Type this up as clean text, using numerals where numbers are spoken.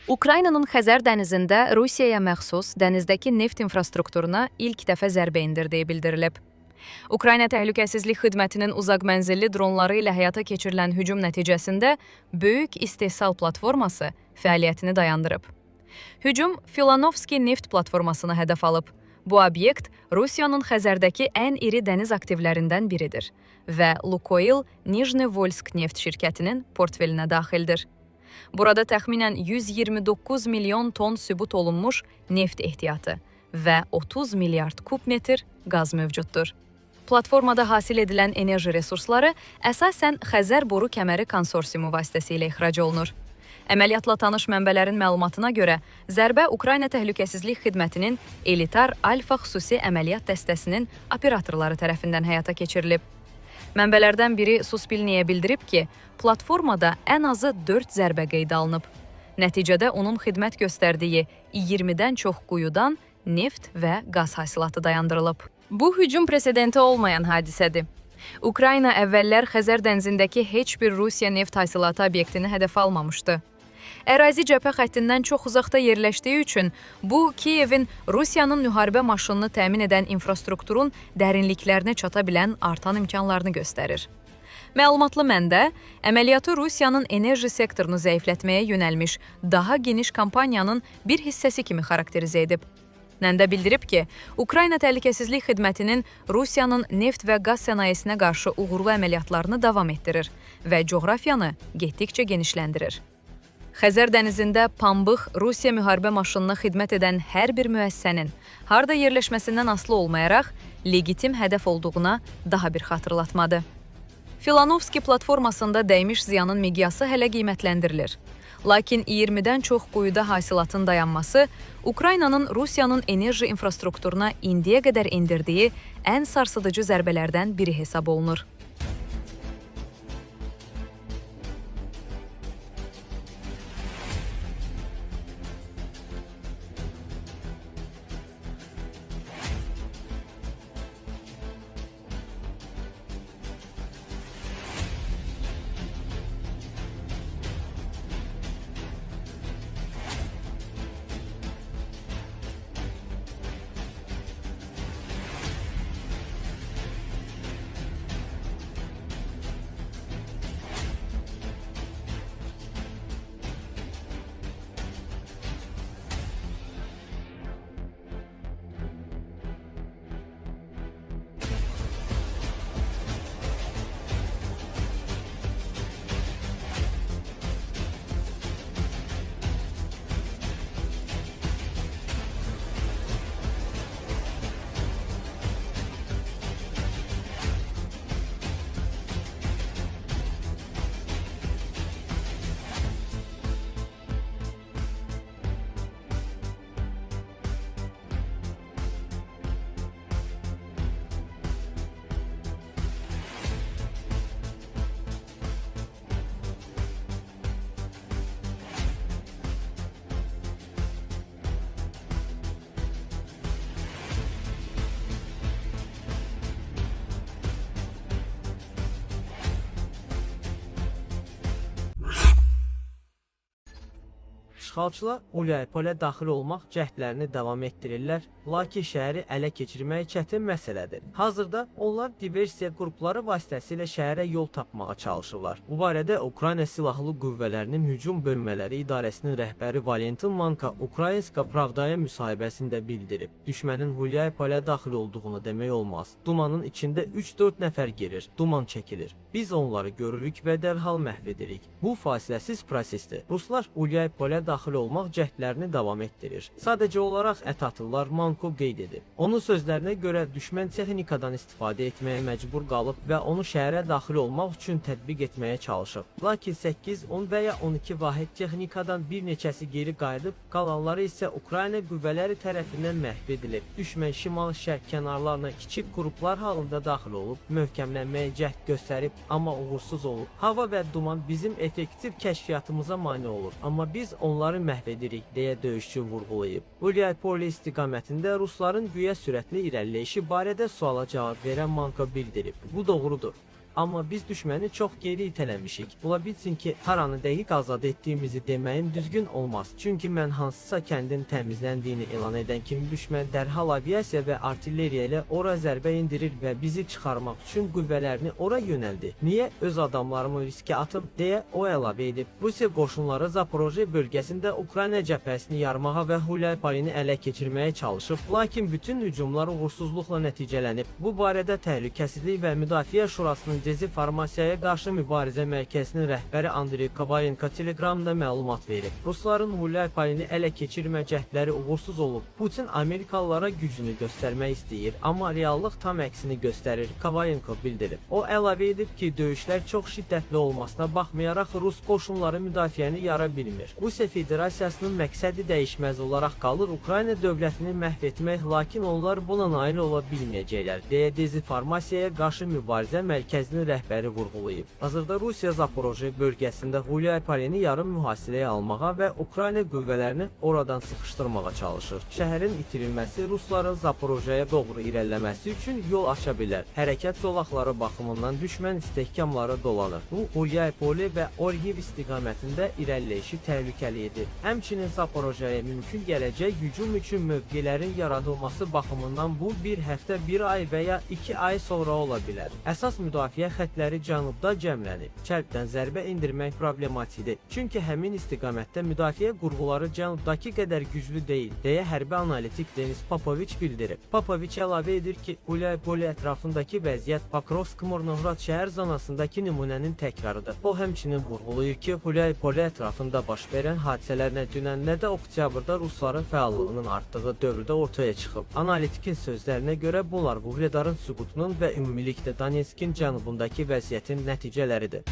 Ukraynanın Xəzər dənizində Rusiyaya məxsus dənizdəki neft infrastrukturuna ilk dəfə zərbə endirdiyi bildirilib. Ukrayna Təhlükəsizlik Xidmətinin uzaq mənzilli dronları ilə həyata keçirilən hücum nəticəsində böyük istehsal platforması fəaliyyətini dayandırıb. Hücum Filanovski neft platformasını hədəf alıb. Bu obyekt Rusiyanın Xəzərdəki ən iri dəniz aktivlərindən biridir və Lukoil Nijnevolsk neft şirkətinin portfelinə daxildir. Burada təxminən 129 milyon ton sübut olunmuş neft ehtiyatı və 30 milyard kub metr qaz mövcuddur. Platformada hasil edilən enerji resursları əsasən Xəzər boru kəməri konsorsiumu vasitəsilə ixrac olunur. Əməliyyatla tanış mənbələrin məlumatına görə, zərbə Ukrayna Təhlükəsizlik Xidmətinin elitar Alfa xüsusi əməliyyat dəstəsinin operatorları tərəfindən həyata keçirilib. Mənbələrdən biri Suspilniyə bildirib ki, platformada ən azı 4 zərbə qeydə alınıb. Nəticədə onun xidmət göstərdiyi 20-dən çox quyudan neft və qaz hasilatı dayandırılıb. Bu hücum presedenti olmayan hadisədir. Ukrayna əvvəllər Xəzər dənizindəki heç bir Rusiya neft hasilatı obyektini hədəf almamışdı. Ərazi cəbhə xəttindən çox uzaqda yerləşdiyi üçün bu, Kiyevin Rusiyanın müharibə maşınını təmin edən infrastrukturun dərinliklərinə çata bilən artan imkanlarını göstərir. Məlumatlı məndə, əməliyyatı Rusiyanın enerji sektorunu zəiflətməyə yönəlmiş daha geniş kampaniyanın bir hissəsi kimi xarakterizə edib. Nəndə bildirib ki, Ukrayna Təhlükəsizlik Xidmətinin Rusiyanın neft və qaz sənayesinə qarşı uğurlu əməliyyatlarını davam etdirir və coğrafiyanı getdikcə genişləndirir. Xəzər dənizində pambıq Rusiya müharibə maşınına xidmət edən hər bir müəssisənin harda yerləşməsindən asılı olmayaraq legitim hədəf olduğuna daha bir xatırlatmadır. Filanovski platformasında dəymiş ziyanın miqyası hələ qiymətləndirilir. Lakin 20-dən çox quyuda hasilatın dayanması Ukraynanın Rusiyanın enerji infrastrukturuna indiyə qədər endirdiyi ən sarsıdıcı zərbələrdən biri hesab olunur. İşğalçılar Ulyaypolə daxil olmaq cəhdlərini davam etdirirlər, lakin şəhəri ələ keçirmək çətin məsələdir. Hazırda onlar diversiya qrupları vasitəsilə şəhərə yol tapmağa çalışırlar. Bu barədə Ukrayna Silahlı Qüvvələrinin Hücum Bölmələri İdarəsinin rəhbəri Valentin Manka Ukrayinska Pravdaya müsahibəsində bildirib. Düşmənin Ulyaypolə daxil olduğunu demək olmaz. Dumanın içində 3-4 nəfər girir, duman çəkilir. Biz onları görürük və dərhal məhv edirik. Bu fasiləsiz prosesdir. Ruslar Ulyaypolə daxil olmaq cəhdlərini davam etdirir. Sadəcə olaraq ət atırlar, Manko qeyd edib. Onun sözlərinə görə düşmən texnikadan istifadə etməyə məcbur qalıb və onu şəhərə daxil olmaq üçün tətbiq etməyə çalışıb. Lakin 8, 10 və ya 12 vahid texnikadan bir neçəsi geri qayıdıb, qalanları isə Ukrayna qüvvələri tərəfindən məhv edilib. Düşmən şimal-şərq kənarlarına kiçik qruplar halında daxil olub, möhkəmlənməyə cəhd göstərib, amma uğursuz olub. Hava və duman bizim effektiv kəşfiyyatımıza mane olur, amma biz onları məhv edirik, deyə döyüşçü vurğulayıb. Ulyaypol istiqamətində Rusların güya sürətli irəliləyişi barədə suala cavab verən Manka bildirib. Bu doğrudur. Amma biz düşməni çox geri itələmişik. Ola bilsin ki, Taranı dəqiq azad etdiyimizi deməyim düzgün olmaz. Çünki mən hansısa kəndin təmizləndiyini elan edən kimi düşmən dərhal aviasiya və artilleriya ilə ora zərbə endirir və bizi çıxarmaq üçün qüvvələrini ora yönəldi. Niyə öz adamlarımı riskə atıb deyə o əlavə edib. Rusiya qoşunları Zaporojye bölgəsində Ukrayna cəbhəsini yarmağa və Hulyarpolini ələ keçirməyə çalışıb, lakin bütün hücumlar uğursuzluqla nəticələnib. Bu barədə Təhlükəsizlik və Müdafiə Şurasının dezinformasiyaya qarşı mübarizə mərkəzinin rəhbəri Andrey Kovalenko Telegramda məlumat verib. Rusların Hulyarpolini ələ keçirmə cəhdləri uğursuz olub. Putin Amerikalılara gücünü göstərmək istəyir, amma reallıq tam əksini göstərir, Kovalenko bildirib. O əlavə edib ki, döyüşlər çox şiddətli olmasına baxmayaraq Rus qoşunları müdafiəni yara bilmir. Rusiya Federasiyasının məqsədi dəyişməz olaraq qalır Ukrayna dövlətini məhv etmək, lakin onlar buna nail ola bilməyəcəklər, deyə dezinformasiyaya qarşı mübarizə mərkəzinin rəhbəri vurğulayıb. Hazırda Rusiya Zaporojye bölgəsində Hulyarpolini yarım mühasirəyə almağa və Ukrayna qüvvələrini oradan sıxışdırmağa çalışır. Şəhərin itirilməsi Rusların Zaporojyeyə doğru irəliləməsi üçün yol aça bilər. Hərəkət zolaqları baxımından düşmən istehkamları dolanır. Bu, Hulyarpoli və Orgiv istiqamətində irəliləyişi təhlükəli edir. Həmçinin Zaporojyeyə mümkün gələcək hücum üçün mövqelərin yaradılması baxımından bu bir həftə, bir ay və ya 2 ay sonra ola bilər. Əsas müdafiə xəttləri cənubda cəmlənib. Çərkdən zərbə endirmək problematikdir. Çünki həmin istiqamətdə müdafiə qurğuları cənubdakı qədər güclü deyil, deyə hərbi analitik Denis Popoviç bildirib. Popoviç əlavə edir ki, Hulyarpoli ətrafındakı vəziyyət Pokrovsk-Murnohrad şəhər zonasındakı nümunənin təkrarıdır. O həmçinin vurğulayır ki, Hulyarpoli ətrafında baş verən hadisələr nə dünən, nə də oktyabrda Rusların fəallığının artdığı dövrdə ortaya çıxıb. Analitikin sözlərinə görə bunlar Vuhledarın süqutunun və ümumilikdə Donetskin cənubundakı vəziyyətin nəticələridir.